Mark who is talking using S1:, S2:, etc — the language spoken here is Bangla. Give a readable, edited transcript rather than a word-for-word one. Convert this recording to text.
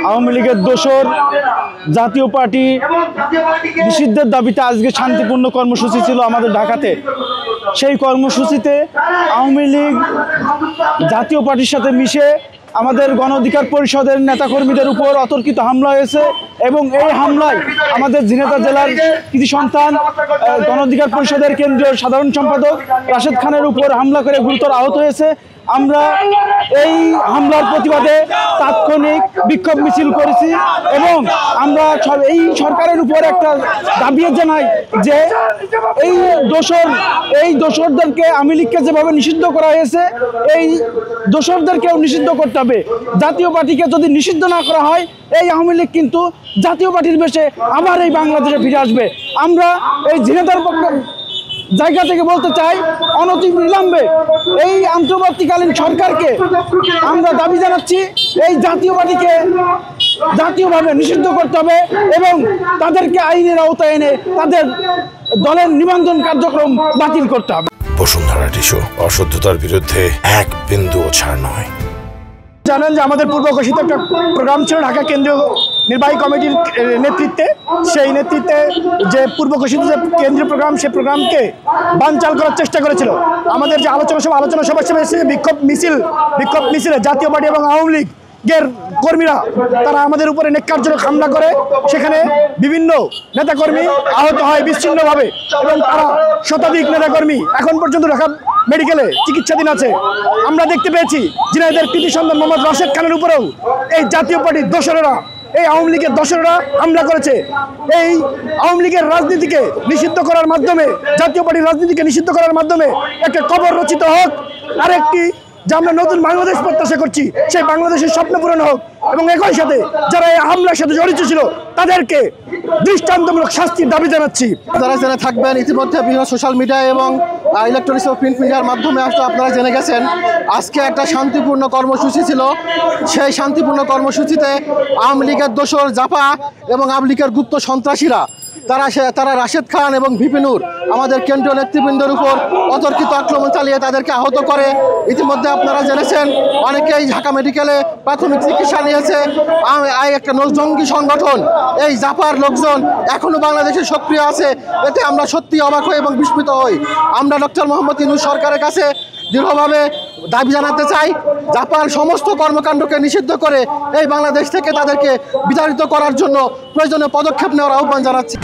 S1: আওয়ামী লীগের দোসর জাতীয় পার্টি নিষিদ্ধের দাবিতে আজকে শান্তিপূর্ণ কর্মসূচি ছিল আমাদের ঢাকাতে। সেই কর্মসূচিতে আওয়ামী লীগ জাতীয় পার্টির সাথে মিশে আমাদের গণ অধিকার পরিষদের নেতাকর্মীদের উপর অতর্কিত হামলা হয়েছে এবং এই হামলায় আমাদের ঝিনাইদহ জেলার কৃতি সন্তান গণ অধিকার পরিষদের কেন্দ্রীয় সাধারণ সম্পাদক রাশেদ খানের উপর হামলা করে গুরুতর আহত হয়েছে। আমরা এই হামলার প্রতিবাদে তাৎক্ষণিক বিক্ষোভ মিছিল করেছি এবং আমরা এই সরকারের উপর একটা দাবি জানাই যে এই দোসরদেরকে আওয়ামী লীগকে যেভাবে নিষিদ্ধ করা হয়েছে এই দোসরদেরকেও নিষিদ্ধ করতে হবে। জাতীয় পার্টিকে যদি নিষিদ্ধ না করা হয় এই আওয়ামী লীগ কিন্তু জাতীয় পার্টির বেশে আবার এই বাংলাদেশে ফিরে আসবে। আমরা এই ঝিনাইদহ জায়গা থেকে বলতে চাই, অনতিবিলম্বে এই অন্তর্বর্তীকালীন সরকারকে আমরা দাবি জানাচ্ছি এই জাতীয় পার্টিকে জাতীয়ভাবে নিষিদ্ধ করতে হবে এবং তাদেরকে আইনের আওতায় এনে তাদের দলের নিবন্ধন কার্যক্রম বাতিল করতে হবে।
S2: বসুন্ধরা টিস্যু, অশুদ্ধতার বিরুদ্ধে এক বিন্দুও ছাড় নয়।
S1: জানেন যে আমাদের পূর্ব ঘোষিত একটা প্রোগ্রাম ছিল ঢাকা কেন্দ্রীয় নির্বাহী কমিটির নেতৃত্বে। সেই নেতৃত্বে যে পূর্ব ঘোষিত যে কেন্দ্রীয় প্রোগ্রাম, সেই প্রোগ্রামকে বানচাল করার চেষ্টা করেছিল। আমাদের যে আলোচনা সভা হিসেবে বিক্ষোভ মিছিলে জাতীয় পার্টি এবং আওয়ামী লীগের কর্মীরা তারা আমাদের উপরে নেককারজনক হামলা করে সেখানে বিভিন্ন নেতাকর্মী আহত হয় বিচ্ছিন্নভাবে এবং তারা শতাধিক নেতাকর্মী এখন পর্যন্ত ঢাকা মেডিকেলে চিকিৎসাধীন আছে। আমরা দেখতে পেয়েছি ঝিনাইদহের কৃতি সন্তান মোহাম্মদ রাশেদ খানের উপরেও এই জাতীয় পার্টির দোসরেরা, এই আওয়ামী লীগের দোসরেরা হামলা করেছে। এই আওয়ামী লীগের রাজনীতিকে নিষিদ্ধ করার মাধ্যমে, জাতীয় পার্টির রাজনীতিকে নিষিদ্ধ করার মাধ্যমে একটা কবর রচিত হোক, আরেকটি যে আমরা নতুন বাংলাদেশ প্রত্যাশা করছি সেই বাংলাদেশের স্বপ্ন পূরণ হোক এবং একই সাথে যারা এই হামলার সাথে জড়িত ছিল তাদেরকে দৃষ্টান্তমূলক শাস্তির দাবি জানাচ্ছি।
S3: যারা জেনে থাকবেন, ইতিমধ্যে বিভিন্ন সোশ্যাল মিডিয়া এবং ইলেকট্রনিক্স ও প্রিন্ট মিডিয়ার মাধ্যমে আপনারা জেনে গেছেন আজকে একটা শান্তিপূর্ণ কর্মসূচি ছিল। সেই শান্তিপূর্ণ কর্মসূচিতে আওয়ামী লীগের দোসর জাপা এবং আওয়ামী লীগের গুপ্ত সন্ত্রাসীরা তারা রাশেদ খান এবং ভিপিনুর আমাদের কেন্দ্রীয় নেতৃবৃন্দের উপর অতর্কিত আক্রমণ চালিয়ে তাদেরকে আহত করে। ইতিমধ্যে আপনারা জেনেছেন অনেকেই ঢাকা মেডিকেলে প্রাথমিক চিকিৎসা নিয়েছে। একটা জঙ্গি সংগঠন এই জাপার লোকজন এখনো বাংলাদেশে সক্রিয় আছে, এতে আমরা সত্যি অবাক হই এবং বিস্মিত হই। আমরা ডক্টর মোহাম্মদ ইউনূস সরকারের কাছে দৃঢ়ভাবে দাবি জানাতে চাই, জাপার সমস্ত কর্মকাণ্ডকে নিষিদ্ধ করে এই বাংলাদেশ থেকে তাদেরকে বিতাড়িত করার জন্য প্রয়োজনীয় পদক্ষেপ নেওয়ার আহ্বান জানাচ্ছি।